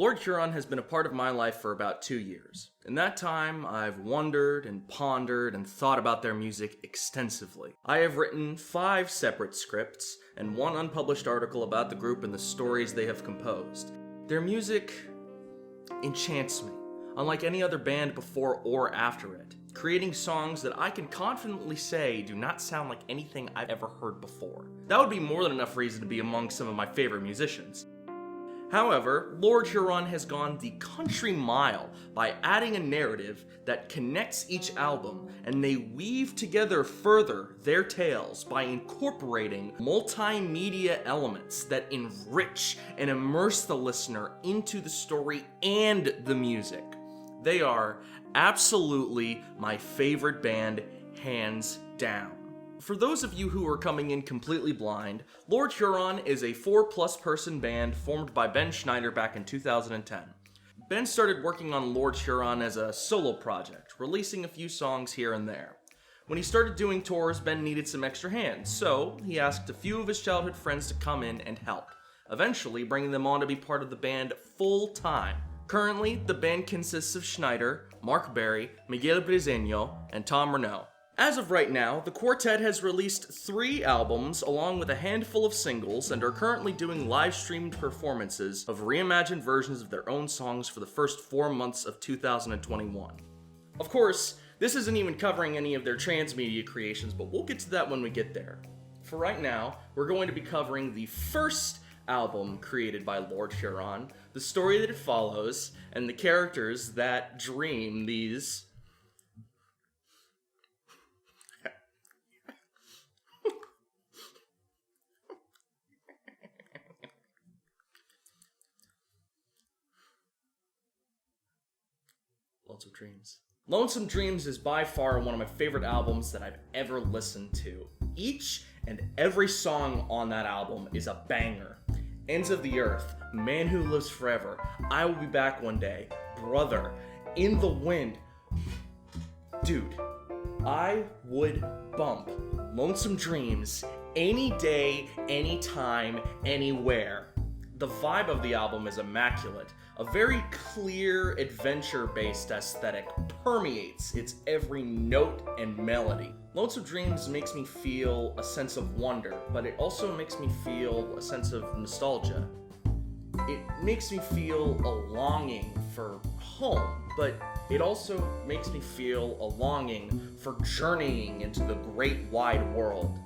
Lord Huron has been a part of my life for about 2 years. In that time, I've wondered and pondered and thought about their music extensively. I have written 5 separate scripts and 1 unpublished article about the group and the stories they have composed. Their music enchants me, unlike any other band before or after it, creating songs that I can confidently say do not sound like anything I've ever heard before. That would be more than enough reason to be among some of my favorite musicians. However, Lord Huron has gone the country mile by adding a narrative that connects each album, and they weave together further their tales by incorporating multimedia elements that enrich and immerse the listener into the story and the music. They are absolutely my favorite band, hands down. For those of you who are coming in completely blind, Lord Huron is a 4+ person band formed by Ben Schneider back in 2010. Ben started working on Lord Huron as a solo project, releasing a few songs here and there. When he started doing tours, Ben needed some extra hands, so he asked a few of his childhood friends to come in and help, eventually bringing them on to be part of the band full-time. Currently, the band consists of Schneider, Mark Berry, Miguel Briseño, and Tom Renaud. As of right now, the quartet has released 3 albums along with a handful of singles and are currently doing live-streamed performances of reimagined versions of their own songs for the first 4 months of 2021. Of course, this isn't even covering any of their transmedia creations, but we'll get to that when we get there. For right now, we're going to be covering the first album created by Lord Huron, the story that it follows, and the characters that dream these Lonesome Dreams. Lonesome Dreams is by far one of my favorite albums that I've ever listened to. Each and every song on that album is a banger. Ends of the Earth, Man Who Lives Forever, I Will Be Back One Day, Brother, In the Wind. Dude, I would bump Lonesome Dreams any day, anytime, anywhere. The vibe of the album is immaculate. A very clear, adventure-based aesthetic permeates its every note and melody. Lonesome Dreams makes me feel a sense of wonder, but it also makes me feel a sense of nostalgia. It makes me feel a longing for home, but it also makes me feel a longing for journeying into the great wide world.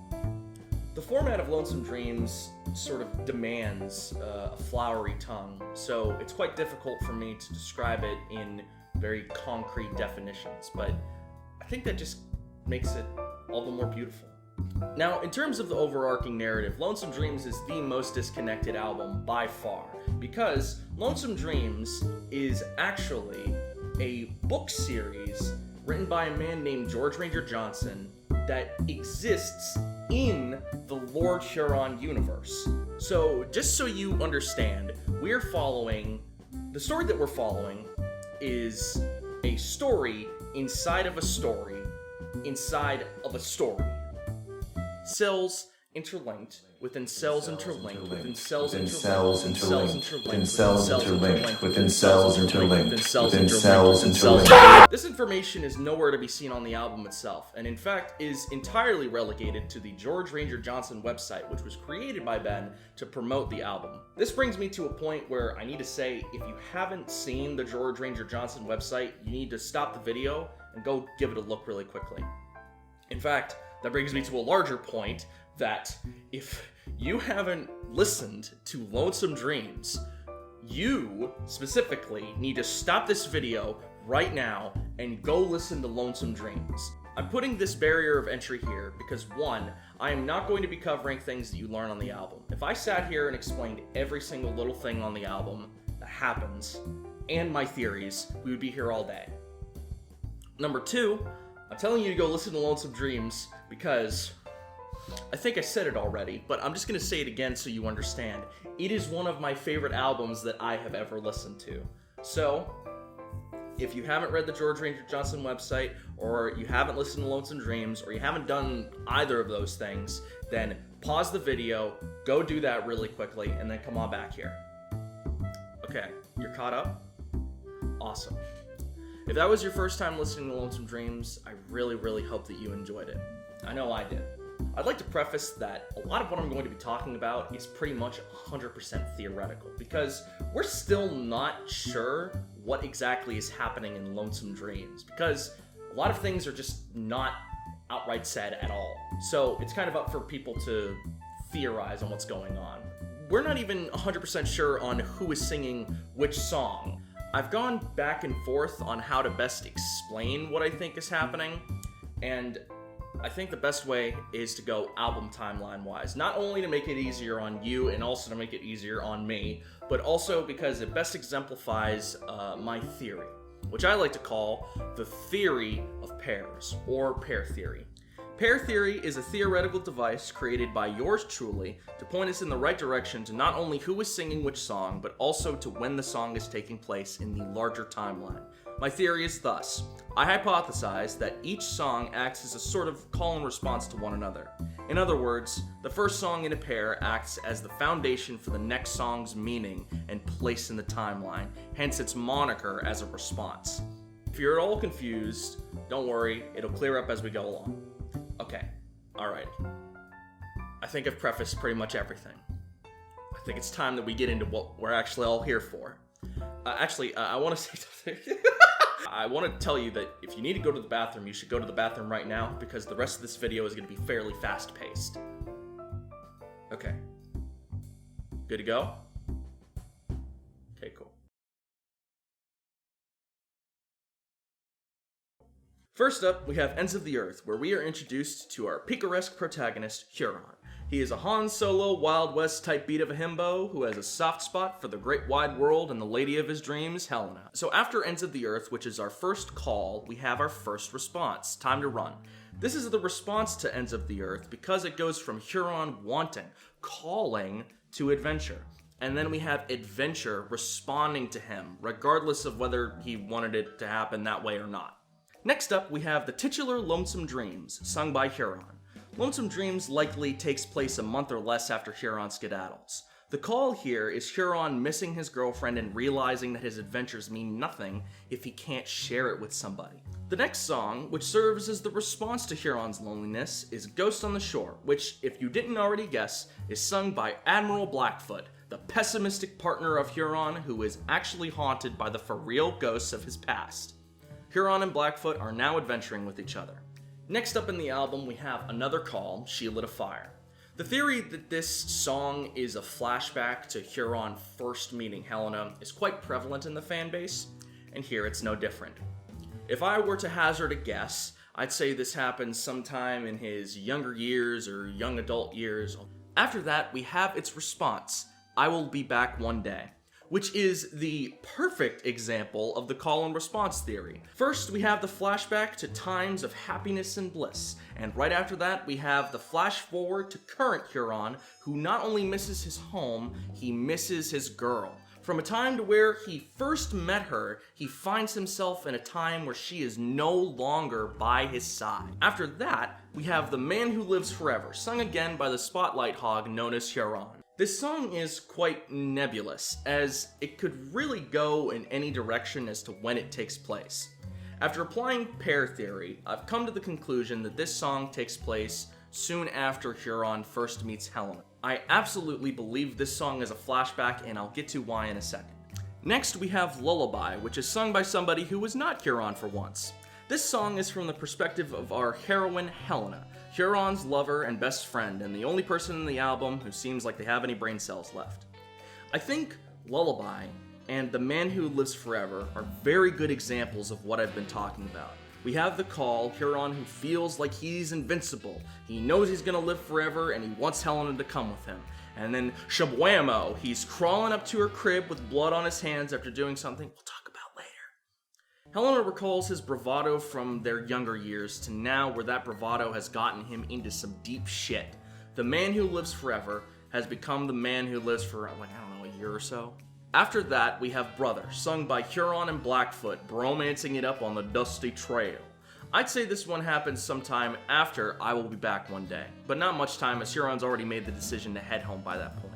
The format of Lonesome Dreams sort of demands a flowery tongue, so it's quite difficult for me to describe it in very concrete definitions, but I think that just makes it all the more beautiful. Now, in terms of the overarching narrative, Lonesome Dreams is the most disconnected album by far, because Lonesome Dreams is actually a book series written by a man named George Ranger Johnson that exists in the Lord Huron universe. So, just so you understand, the story that we're following is a story inside of a story inside of a story. Cells interlinked within cells interlinked within cells interlinked within cells interlinked within cells interlinked within cells interlinked. This information is nowhere to be seen on the album itself, and in fact is entirely relegated to the George Ranger Johnson website, which was created by Ben to promote the album. This brings me to a point where I need to say, if you haven't seen the George Ranger Johnson website, you need to stop the video and go give it a look really quickly. In fact, that brings me to a larger point that if you haven't listened to Lonesome Dreams, you specifically need to stop this video right now and go listen to Lonesome Dreams. I'm putting this barrier of entry here because 1, I am not going to be covering things that you learn on the album. If I sat here and explained every single little thing on the album that happens, and my theories, we would be here all day. Number 2, I'm telling you to go listen to Lonesome Dreams because I think I said it already, but I'm just going to say it again so you understand. It is one of my favorite albums that I have ever listened to. So, if you haven't read the George Ranger Johnson website, or you haven't listened to Lonesome Dreams, or you haven't done either of those things, then pause the video, go do that really quickly, and then come on back here. Okay? Okay, you're caught up? Awesome. If that was your first time listening to Lonesome Dreams, I really hope that you enjoyed it. I know I did. I'd like to preface that a lot of what I'm going to be talking about is pretty much 100% theoretical, because we're still not sure what exactly is happening in Lonesome Dreams, because a lot of things are just not outright said at all. So it's kind of up for people to theorize on what's going on. We're not even 100% sure on who is singing which song. I've gone back and forth on how to best explain what I think is happening, and I think the best way is to go album timeline wise, not only to make it easier on you and also to make it easier on me, but also because it best exemplifies my theory, which I like to call the theory of pairs, or pair theory. Pair theory is a theoretical device created by yours truly to point us in the right direction to not only who is singing which song, but also to when the song is taking place in the larger timeline. My theory is thus: I hypothesize that each song acts as a sort of call and response to one another. In other words, the first song in a pair acts as the foundation for the next song's meaning and place in the timeline, hence its moniker as a response. If you're at all confused, don't worry, it'll clear up as we go along. Okay, alright. I think I've prefaced pretty much everything. I think it's time that we get into what we're actually all here for. I want to say something. I want to tell you that if you need to go to the bathroom, you should go to the bathroom right now, because the rest of this video is going to be fairly fast-paced. Okay. Good to go? Okay, cool. First up, we have Ends of the Earth, where we are introduced to our picaresque protagonist, Huron. He is a Han Solo, Wild West type beat of a himbo who has a soft spot for the great wide world and the lady of his dreams, Helena. So after Ends of the Earth, which is our first call, we have our first response, Time to Run. This is the response to Ends of the Earth because it goes from Huron wanting, calling, to adventure. And then we have adventure responding to him, regardless of whether he wanted it to happen that way or not. Next up, we have the titular Lonesome Dreams, sung by Huron. Lonesome Dreams likely takes place a month or less after Huron skedaddles. The call here is Huron missing his girlfriend and realizing that his adventures mean nothing if he can't share it with somebody. The next song, which serves as the response to Huron's loneliness, is Ghost on the Shore, which, if you didn't already guess, is sung by Admiral Blackfoot, the pessimistic partner of Huron who is actually haunted by the for-real ghosts of his past. Huron and Blackfoot are now adventuring with each other. Next up in the album, we have another call, She Lit a Fire. The theory that this song is a flashback to Huron first meeting Helena is quite prevalent in the fan base, and here it's no different. If I were to hazard a guess, I'd say this happened sometime in his younger years or young adult years. After that, we have its response, I Will Be Back One Day, which is the perfect example of the call and response theory. First, we have the flashback to times of happiness and bliss, and right after that, we have the flash forward to current Huron, who not only misses his home, he misses his girl. From a time to where he first met her, he finds himself in a time where she is no longer by his side. After that, we have The Man Who Lives Forever, sung again by the spotlight hog known as Huron. This song is quite nebulous, as it could really go in any direction as to when it takes place. After applying pair theory, I've come to the conclusion that this song takes place soon after Huron first meets Helena. I absolutely believe this song is a flashback, and I'll get to why in a second. Next, we have Lullaby, which is sung by somebody who was not Huron for once. This song is from the perspective of our heroine, Helena, Huron's lover and best friend, and the only person in the album who seems like they have any brain cells left. I think Lullaby and The Man Who Lives Forever are very good examples of what I've been talking about. We have the call, Huron who feels like he's invincible. He knows he's gonna live forever and he wants Helena to come with him. And then shabwammo, he's crawling up to her crib with blood on his hands after doing something we'll talk about later. Helena recalls his bravado from their younger years to now where that bravado has gotten him into some deep shit. The Man Who Lives Forever has become the man who lives for, a year or so. After that, we have Brother, sung by Huron and Blackfoot, bromancing it up on the dusty trail. I'd say this one happens sometime after I Will Be Back One Day, but not much time as Huron's already made the decision to head home by that point.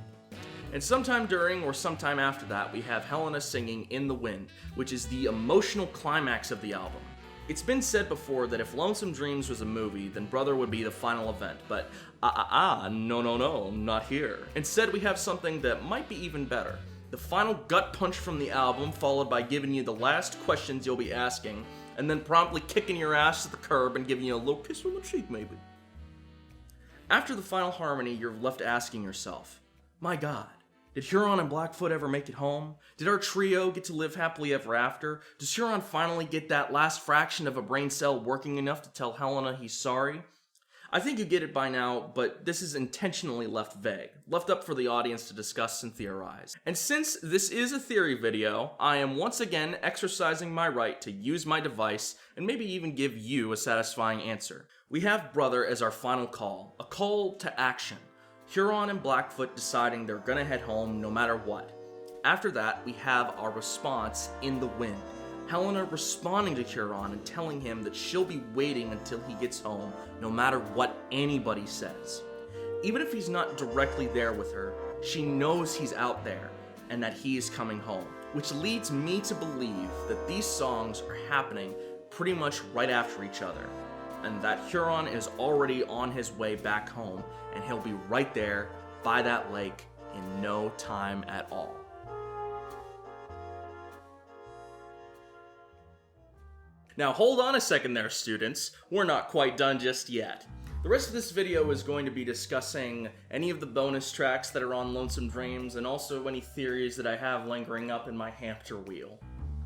And sometime during or sometime after that, we have Helena singing In the Wind, which is the emotional climax of the album. It's been said before that if Lonesome Dreams was a movie, then Brother would be the final event, but no, not here. Instead, we have something that might be even better. The final gut punch from the album, followed by giving you the last questions you'll be asking, and then promptly kicking your ass to the curb and giving you a little kiss on the cheek, maybe. After the final harmony, you're left asking yourself, my God, did Huron and Blackfoot ever make it home? Did our trio get to live happily ever after? Does Huron finally get that last fraction of a brain cell working enough to tell Helena he's sorry? I think you get it by now, but this is intentionally left vague, left up for the audience to discuss and theorize. And since this is a theory video, I am once again exercising my right to use my device and maybe even give you a satisfying answer. We have Brother as our final call, a call to action. Huron and Blackfoot deciding they're gonna head home no matter what. After that, we have our response, In the Wind. Helena responding to Huron and telling him that she'll be waiting until he gets home, no matter what anybody says. Even if he's not directly there with her, she knows he's out there and that he is coming home, which leads me to believe that these songs are happening pretty much right after each other, and that Huron is already on his way back home, and he'll be right there by that lake in no time at all. Now hold on a second there, students. We're not quite done just yet. The rest of this video is going to be discussing any of the bonus tracks that are on Lonesome Dreams, and also any theories that I have lingering up in my hamster wheel.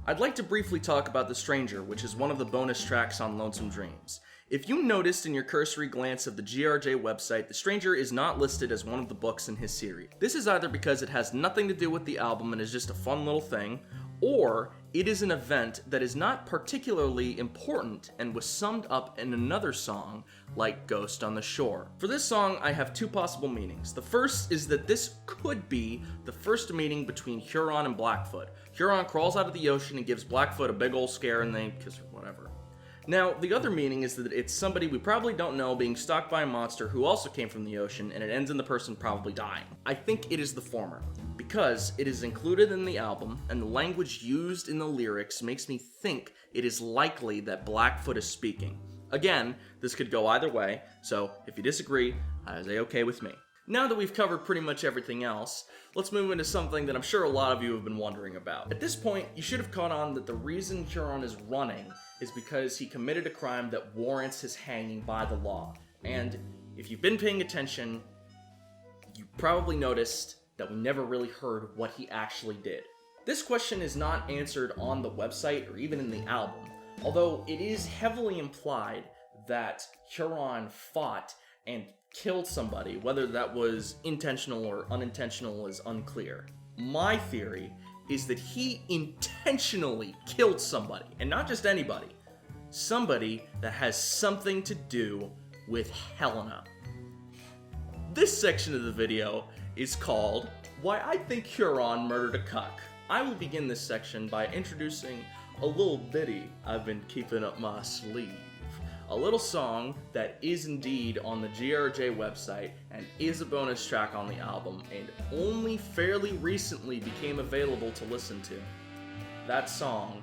I'd like to briefly talk about The Stranger, which is one of the bonus tracks on Lonesome Dreams. If you noticed in your cursory glance of the GRJ website, The Stranger is not listed as one of the books in his series. This is either because it has nothing to do with the album and is just a fun little thing, or it is an event that is not particularly important and was summed up in another song like Ghost on the Shore. For this song, I have two possible meanings. The first is that this could be the first meeting between Huron and Blackfoot. Huron crawls out of the ocean and gives Blackfoot a big ol' scare and they kiss or whatever. Now, the other meaning is that it's somebody we probably don't know being stalked by a monster who also came from the ocean, and it ends in the person probably dying. I think it is the former, because it is included in the album, and the language used in the lyrics makes me think it is likely that Blackfoot is speaking. Again, this could go either way, so if you disagree, say okay with me. Now that we've covered pretty much everything else, let's move into something that I'm sure a lot of you have been wondering about. At this point, you should have caught on that the reason Huron is running is because he committed a crime that warrants his hanging by the law. And if you've been paying attention, you probably noticed that we never really heard what he actually did. This question is not answered on the website or even in the album, although it is heavily implied that Huron fought and killed somebody. Whether that was intentional or unintentional is unclear. My theory is that he intentionally killed somebody, and not just anybody. Somebody that has something to do with Helena. This section of the video is called Why I Think Huron Murdered a Cuck. I will begin this section by introducing a little bitty I've been keeping up my sleeve. A little song that is indeed on the GRJ website and is a bonus track on the album and only fairly recently became available to listen to. That song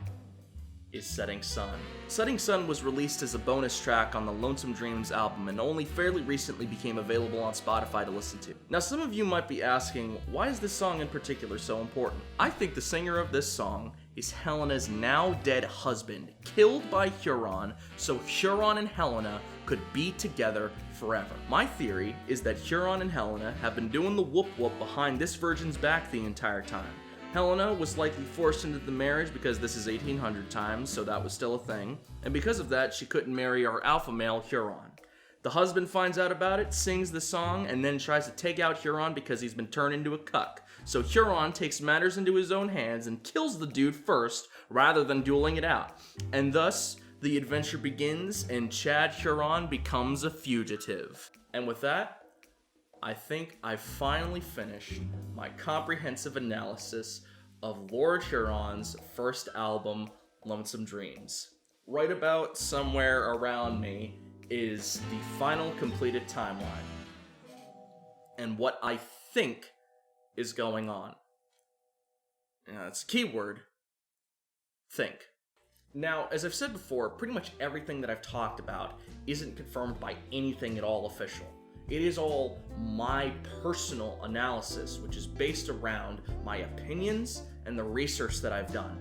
is Setting Sun. Setting Sun was released as a bonus track on the Lonesome Dreams album and only fairly recently became available on Spotify to listen to. Now some of you might be asking, why is this song in particular so important? I think the singer of this song is Helena's now dead husband, killed by Huron, so Huron and Helena could be together forever. My theory is that Huron and Helena have been doing the whoop-whoop behind this virgin's back the entire time. Helena was likely forced into the marriage because this is 1800 times, so that was still a thing, and because of that, she couldn't marry our alpha male, Huron. The husband finds out about it, sings the song, and then tries to take out Huron because he's been turned into a cuck. So Huron takes matters into his own hands and kills the dude first, rather than dueling it out. And thus, the adventure begins, and Chad Huron becomes a fugitive. And with that, I think I finally finished my comprehensive analysis of Lord Huron's first album, Lonesome Dreams. Right about somewhere around me is the final completed timeline. And what I think is going on? That's a key word. Think. Now, as I've said before, pretty much everything that I've talked about isn't confirmed by anything at all official. It is all my personal analysis, which is based around my opinions and the research that I've done.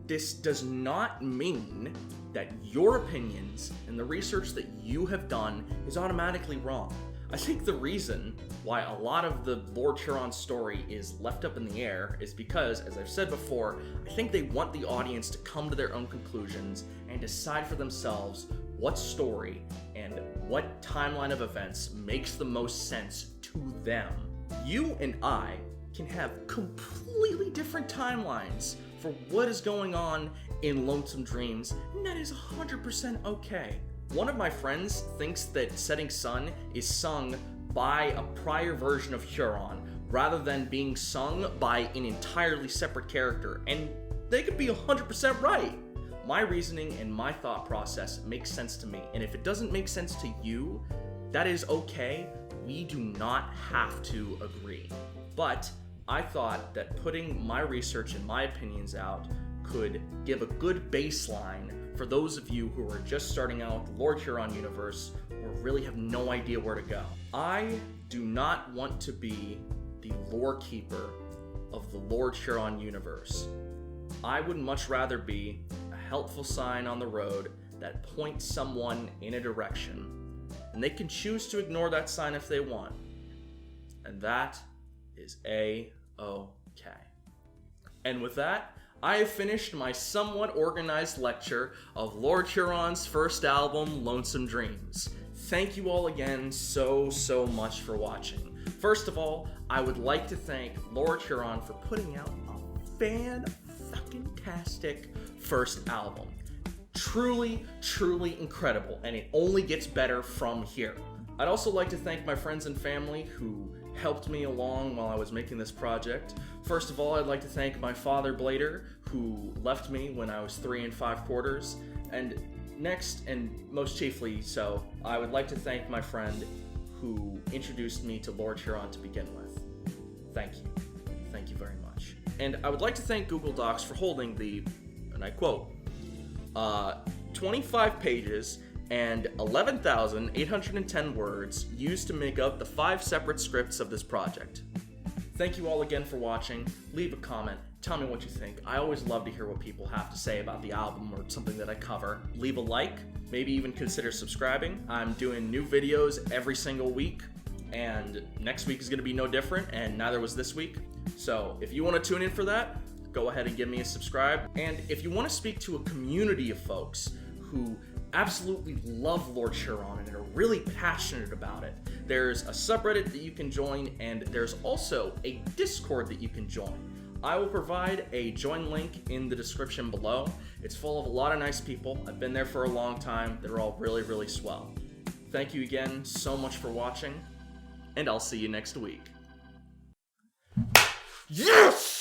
This does not mean that your opinions and the research that you have done is automatically wrong. I think the reason why a lot of the Lord Huron story is left up in the air is because, as I've said before, I think they want the audience to come to their own conclusions and decide for themselves what story and what timeline of events makes the most sense to them. You and I can have completely different timelines for what is going on in Lonesome Dreams, and that is 100% okay. One of my friends thinks that Setting Sun is sung by a prior version of Huron, rather than being sung by an entirely separate character, and they could be 100% right. My reasoning and my thought process makes sense to me, and if it doesn't make sense to you, that is okay. We do not have to agree. But I thought that putting my research and my opinions out could give a good baseline for those of you who are just starting out with the Lord Huron universe or really have no idea where to go. I do not want to be the lore keeper of the Lord Huron universe. I would much rather be a helpful sign on the road that points someone in a direction, and they can choose to ignore that sign if they want. And that is A-OK. And with that, I have finished my somewhat organized lecture of Lord Huron's first album, Lonesome Dreams. Thank you all again so much for watching. First of all, I would like to thank Lord Huron for putting out a fan-fucking-tastic first album. Truly incredible, and it only gets better from here. I'd also like to thank my friends and family who helped me along while I was making this project. First of all, I'd like to thank my father, Blader, who left me when I was 3 5/4. And next, and most chiefly so, I would like to thank my friend who introduced me to Lord Huron to begin with. Thank you. Thank you very much. And I would like to thank Google Docs for holding the, and I quote, 25 pages and 11,810 words used to make up the 5 separate scripts of this project. Thank you all again for watching. Leave a comment. Tell me what you think. I always love to hear what people have to say about the album or something that I cover. Leave a like. Maybe even consider subscribing. I'm doing new videos every single week, and next week is going to be no different, and neither was this week. So if you want to tune in for that, go ahead and give me a subscribe. And if you want to speak to a community of folks who absolutely love Lord Huron and are really passionate about it, there's a subreddit that you can join, and there's also a Discord that you can join. I will provide a join link in the description below. It's full of a lot of nice people. I've been there for a long time. They're all really swell. Thank you again so much for watching, and I'll see you next week. Yes!